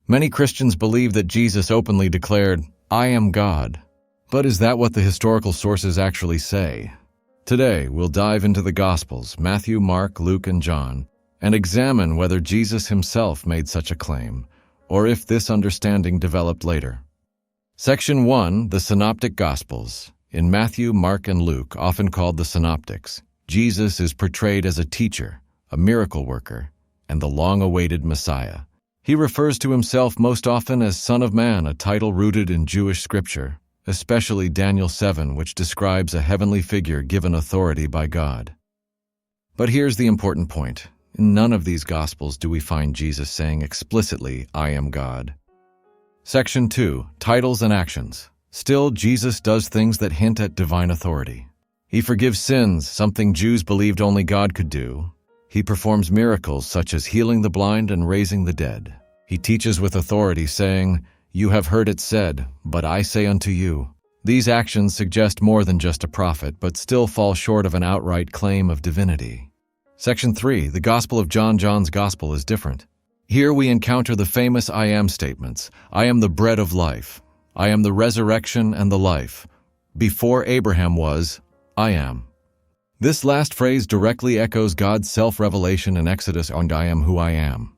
Many Christians believe that Jesus openly declared, "I am God." But is that what the historical sources actually say? Today, we'll dive into the Gospels, Matthew, Mark, Luke, and John, and examine whether Jesus himself made such a claim, or if this understanding developed later. Section 1, the Synoptic Gospels. In Matthew, Mark, and Luke, often called the Synoptics, Jesus is portrayed as a teacher, a miracle worker, and the long-awaited Messiah. He refers to himself most often as Son of Man, a title rooted in Jewish scripture, especially Daniel 7, which describes a heavenly figure given authority by God. But here's the important point. In none of these Gospels do we find Jesus saying explicitly, "I am God." Section 2, Titles and Actions. Still, Jesus does things that hint at divine authority. He forgives sins, something Jews believed only God could do. He performs miracles such as healing the blind and raising the dead. He teaches with authority, saying, "You have heard it said, but I say unto you." These actions suggest more than just a prophet, but still fall short of an outright claim of divinity. Section 3, the Gospel of John. John's Gospel is different. Here we encounter the famous I am statements. I am the bread of life. I am the resurrection and the life. Before Abraham was, I am. This last phrase directly echoes God's self-revelation in Exodus on I am who I am.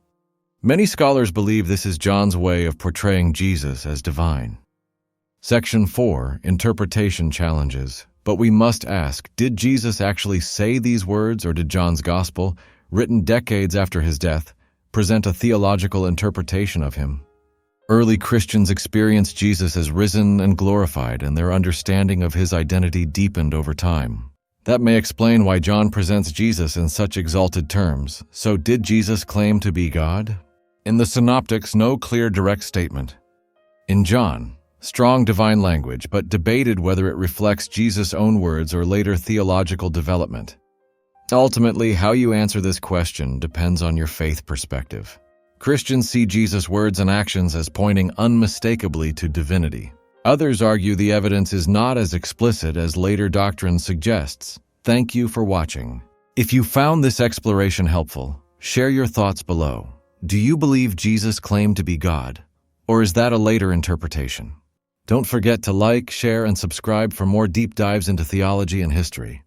Many scholars believe this is John's way of portraying Jesus as divine. Section 4, Interpretation Challenges. But we must ask, did Jesus actually say these words, or did John's Gospel, written decades after his death, present a theological interpretation of him? Early Christians experienced Jesus as risen and glorified, and their understanding of his identity deepened over time. That may explain why John presents Jesus in such exalted terms. So did Jesus claim to be God? In the Synoptics, no clear direct statement. In John, strong divine language, but debated whether it reflects Jesus' own words or later theological development. Ultimately, how you answer this question depends on your faith perspective. Christians see Jesus' words and actions as pointing unmistakably to divinity. Others argue the evidence is not as explicit as later doctrine suggests. Thank you for watching. If you found this exploration helpful, share your thoughts below. Do you believe Jesus claimed to be God? Or is that a later interpretation? Don't forget to like, share, and subscribe for more deep dives into theology and history.